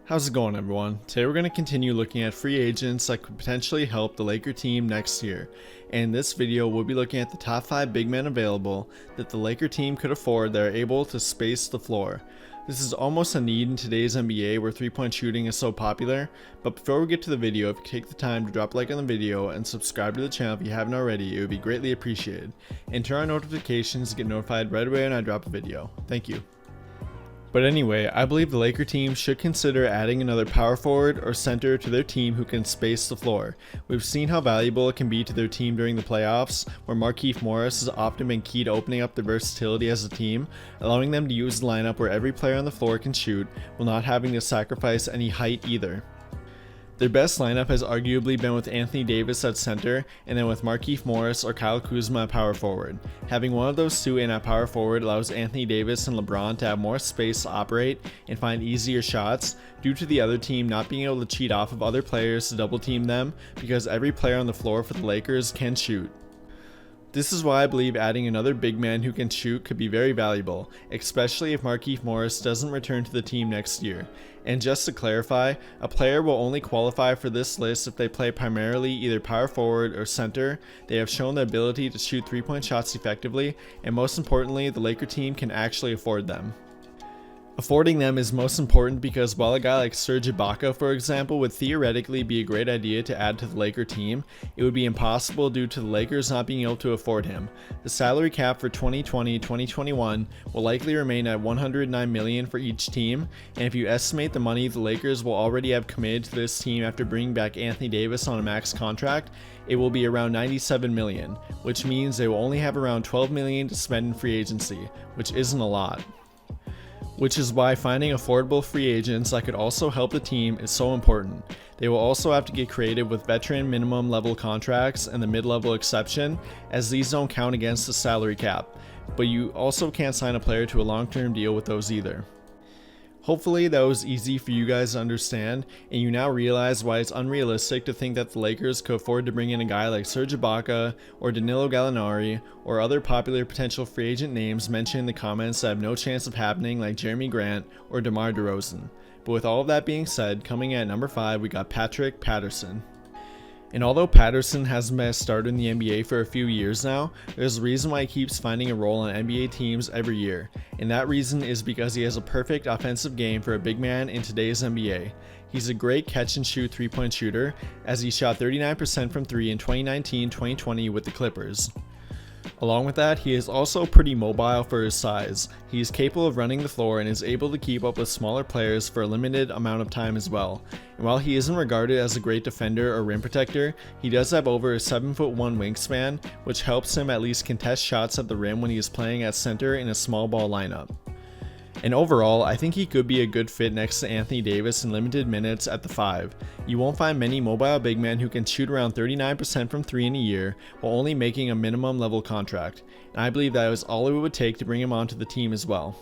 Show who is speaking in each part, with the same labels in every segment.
Speaker 1: How's it going, everyone? Today we're going to continue looking at free agents that could potentially help the Laker team next year. And in this video, we'll be looking at the top 5 big men available that the Laker team could afford that are able to space the floor. This is almost a need in today's NBA where 3-point shooting is so popular, but before we get to the video, if you take the time to drop a like on the video and subscribe to the channel if you haven't already, it would be greatly appreciated. And turn on notifications to get notified right away when I drop a video. Thank you. But anyway, I believe the Laker team should consider adding another power forward or center to their team who can space the floor. We've seen how valuable it can be to their team during the playoffs, where Markieff Morris has often been key to opening up their versatility as a team, allowing them to use the lineup where every player on the floor can shoot, while not having to sacrifice any height either. Their best lineup has arguably been with Anthony Davis at center, and then with Markieff Morris or Kyle Kuzma at power forward. Having one of those two in at power forward allows Anthony Davis and Lebron to have more space to operate and find easier shots, due to the other team not being able to cheat off of other players to double team them, because every player on the floor for the Lakers can shoot. This is why I believe adding another big man who can shoot could be very valuable, especially if Markieff Morris doesn't return to the team next year. And just to clarify, a player will only qualify for this list if they play primarily either power forward or center, they have shown the ability to shoot 3-point shots effectively, and most importantly, the Laker team can actually afford them. Affording them is most important because while a guy like Serge Ibaka, for example, would theoretically be a great idea to add to the Laker team, it would be impossible due to the Lakers not being able to afford him. The salary cap for 2020-2021 will likely remain at $109 million for each team, and if you estimate the money the Lakers will already have committed to this team after bringing back Anthony Davis on a max contract, it will be around $97 million, which means they will only have around $12 million to spend in free agency, which isn't a lot. Which is why finding affordable free agents that could also help the team is so important. They will also have to get creative with veteran minimum level contracts and the mid-level exception, as these don't count against the salary cap, but you also can't sign a player to a long-term deal with those either. Hopefully that was easy for you guys to understand, and you now realize why it's unrealistic to think that the Lakers could afford to bring in a guy like Serge Ibaka or Danilo Gallinari or other popular potential free agent names mentioned in the comments that have no chance of happening, like Jeremy Grant or DeMar DeRozan. But with all of that being said, coming in at number 5 we got Patrick Patterson. And although Patterson hasn't been a starter in the NBA for a few years now, there's a reason why he keeps finding a role on NBA teams every year, and that reason is because he has a perfect offensive game for a big man in today's NBA. He's a great catch and shoot 3-point shooter, as he shot 39% from 3 in 2019-2020 with the Clippers. Along with that, he is also pretty mobile for his size. He is capable of running the floor and is able to keep up with smaller players for a limited amount of time as well. And while he isn't regarded as a great defender or rim protector, he does have over a 7'1" wingspan, which helps him at least contest shots at the rim when he is playing at center in a small ball lineup. And overall, I think he could be a good fit next to Anthony Davis in limited minutes at the 5. You won't find many mobile big men who can shoot around 39% from 3 in a year while only making a minimum level contract, and I believe that is all it would take to bring him onto the team as well.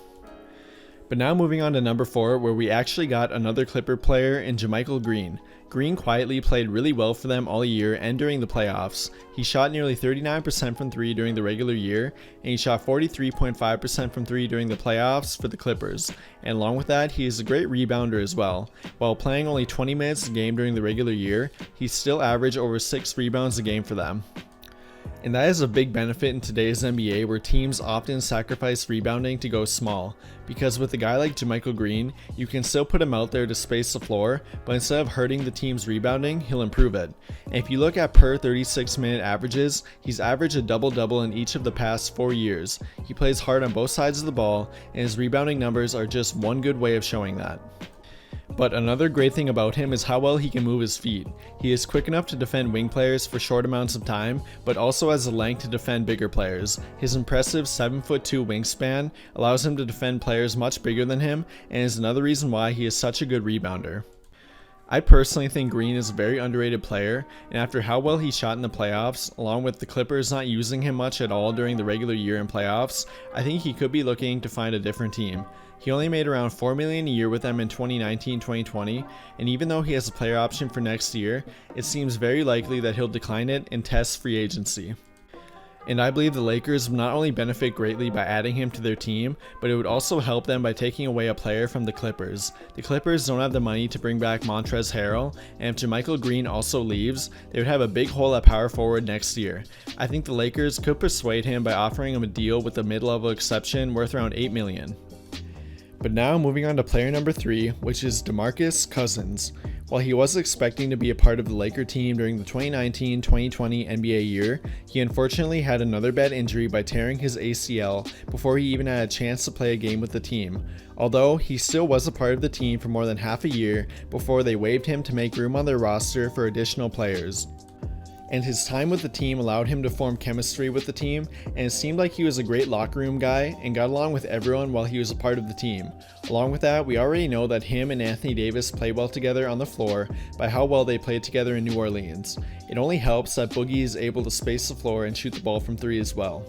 Speaker 1: But now moving on to number 4, where we actually got another Clipper player in JaMychal Green. Green quietly played really well for them all year and during the playoffs. He shot nearly 39% from 3 during the regular year, and he shot 43.5% from 3 during the playoffs for the Clippers. And along with that, he is a great rebounder as well. While playing only 20 minutes a game during the regular year, he still averaged over 6 rebounds a game for them. And that is a big benefit in today's NBA, where teams often sacrifice rebounding to go small, because with a guy like JaMychal Green, you can still put him out there to space the floor, but instead of hurting the team's rebounding, he'll improve it. And if you look at per 36-minute averages, he's averaged a double-double in each of the past 4 years. He plays hard on both sides of the ball, and his rebounding numbers are just one good way of showing that. But another great thing about him is how well he can move his feet. He is quick enough to defend wing players for short amounts of time, but also has the length to defend bigger players. His impressive 7'2" wingspan allows him to defend players much bigger than him, and is another reason why he is such a good rebounder. I personally think Green is a very underrated player, and after how well he shot in the playoffs, along with the Clippers not using him much at all during the regular year and playoffs, I think he could be looking to find a different team. He only made around $4 million a year with them in 2019-2020, and even though he has a player option for next year, it seems very likely that he'll decline it and test free agency. And I believe the Lakers would not only benefit greatly by adding him to their team, but it would also help them by taking away a player from the Clippers. The Clippers don't have the money to bring back Montrezl Harrell, and if JaMychal Green also leaves, they would have a big hole at power forward next year. I think the Lakers could persuade him by offering him a deal with a mid-level exception worth around $8 million. But now moving on to player number 3, which is DeMarcus Cousins. While he was expecting to be a part of the Laker team during the 2019-2020 NBA year, he unfortunately had another bad injury by tearing his ACL before he even had a chance to play a game with the team. Although he still was a part of the team for more than half a year before they waived him to make room on their roster for additional players. And his time with the team allowed him to form chemistry with the team, and it seemed like he was a great locker room guy and got along with everyone while he was a part of the team. Along with that, we already know that him and Anthony Davis play well together on the floor by how well they played together in New Orleans. It only helps that Boogie is able to space the floor and shoot the ball from 3 as well.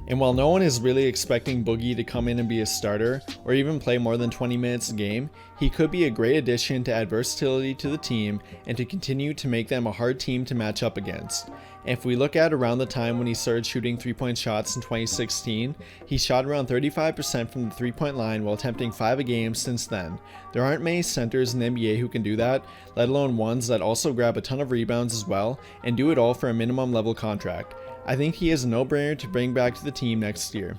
Speaker 1: And while no one is really expecting Boogie to come in and be a starter, or even play more than 20 minutes a game, he could be a great addition to add versatility to the team and to continue to make them a hard team to match up against. And if we look at around the time when he started shooting 3-point shots in 2016, he shot around 35% from the 3-point line while attempting 5 a game since then. There aren't many centers in the NBA who can do that, let alone ones that also grab a ton of rebounds as well and do it all for a minimum level contract. I think he is a no-brainer to bring back to the team next year.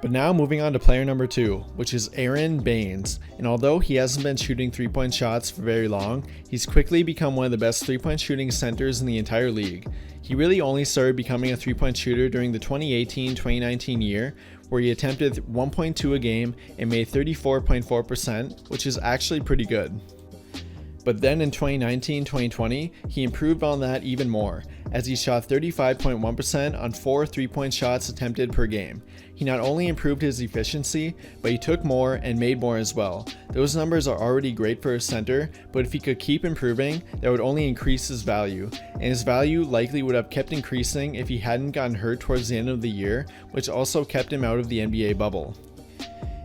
Speaker 1: But now moving on to player number 2, which is Aaron Baines. And although he hasn't been shooting 3-point shots for very long, he's quickly become one of the best 3-point shooting centers in the entire league. He really only started becoming a 3-point shooter during the 2018-2019 year, where he attempted 1.2 a game and made 34.4%, which is actually pretty good. But then in 2019-2020, he improved on that even more, as he shot 35.1% on 4 3-point shots attempted per game. He not only improved his efficiency, but he took more and made more as well. Those numbers are already great for a center, but if he could keep improving, that would only increase his value, and his value likely would have kept increasing if he hadn't gotten hurt towards the end of the year, which also kept him out of the NBA bubble.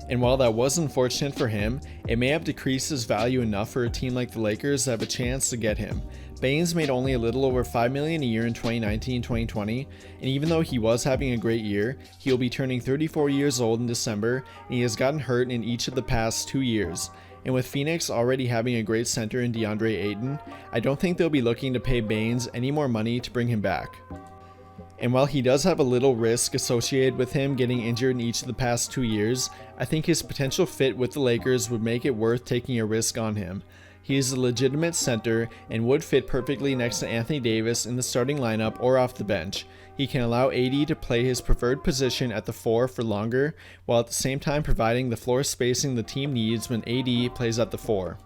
Speaker 1: And while that was unfortunate for him, it may have decreased his value enough for a team like the Lakers to have a chance to get him. Baines made only a little over $5 million a year in 2019-2020, and even though he was having a great year, he will be turning 34 years old in December, and he has gotten hurt in each of the past 2 years. And with Phoenix already having a great center in DeAndre Ayton, I don't think they'll be looking to pay Baines any more money to bring him back. And while he does have a little risk associated with him getting injured in each of the past 2 years, I think his potential fit with the Lakers would make it worth taking a risk on him. He is a legitimate center and would fit perfectly next to Anthony Davis in the starting lineup or off the bench. He can allow AD to play his preferred position at the 4 for longer, while at the same time providing the floor spacing the team needs when AD plays at the 4.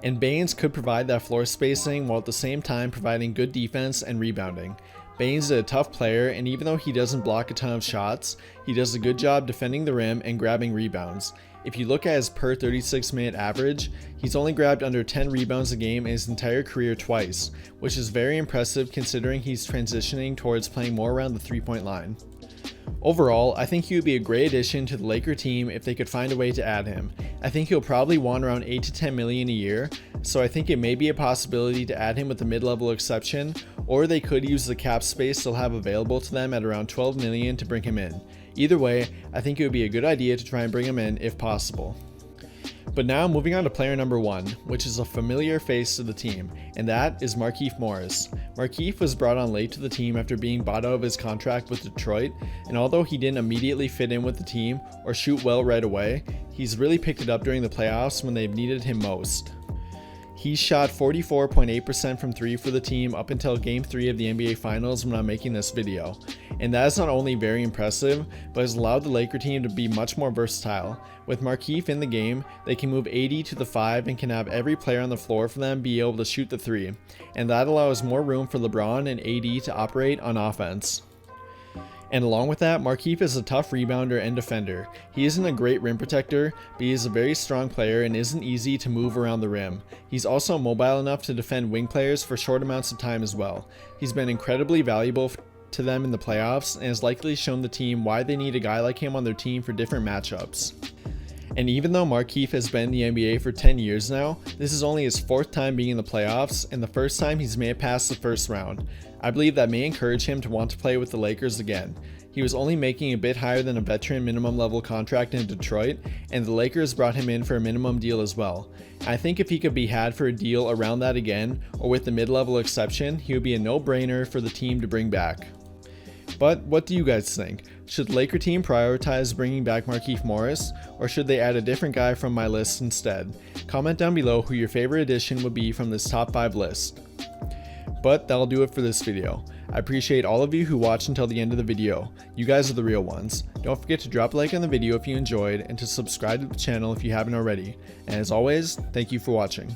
Speaker 1: And Baines could provide that floor spacing while at the same time providing good defense and rebounding. Baines is a tough player, and even though he doesn't block a ton of shots, he does a good job defending the rim and grabbing rebounds. If you look at his per 36-minute average, he's only grabbed under 10 rebounds a game in his entire career twice, which is very impressive considering he's transitioning towards playing more around the 3-point line. Overall, I think he would be a great addition to the Laker team if they could find a way to add him. I think he'll probably want around $8 to $10 million a year, so I think it may be a possibility to add him with a mid-level exception, or they could use the cap space they'll have available to them at around $12 million to bring him in. Either way, I think it would be a good idea to try and bring him in if possible. But now moving on to player number 1, which is a familiar face to the team, and that is Markieff Morris. Markieff was brought on late to the team after being bought out of his contract with Detroit, and although he didn't immediately fit in with the team or shoot well right away, he's really picked it up during the playoffs when they've needed him most. He shot 44.8% from 3 for the team up until Game 3 of the NBA Finals when I'm making this video. And that is not only very impressive, but has allowed the Laker team to be much more versatile. With Markieff in the game, they can move AD to the 5 and can have every player on the floor for them be able to shoot the 3. And that allows more room for LeBron and AD to operate on offense. And along with that, Markieff is a tough rebounder and defender. He isn't a great rim protector, but he is a very strong player and isn't easy to move around the rim. He's also mobile enough to defend wing players for short amounts of time as well. He's been incredibly valuable to them in the playoffs and has likely shown the team why they need a guy like him on their team for different matchups. And even though Markieff has been in the NBA for 10 years now, this is only his 4th time being in the playoffs and the first time he's made it past the first round. I believe that may encourage him to want to play with the Lakers again. He was only making a bit higher than a veteran minimum level contract in Detroit, and the Lakers brought him in for a minimum deal as well. I think if he could be had for a deal around that again, or with the mid-level exception, he would be a no-brainer for the team to bring back. But what do you guys think? Should the Laker team prioritize bringing back Markieff Morris, or should they add a different guy from my list instead? Comment down below who your favorite addition would be from this top 5 list. But that'll do it for this video. I appreciate all of you who watched until the end of the video. You guys are the real ones. Don't forget to drop a like on the video if you enjoyed, and to subscribe to the channel if you haven't already. And as always, thank you for watching.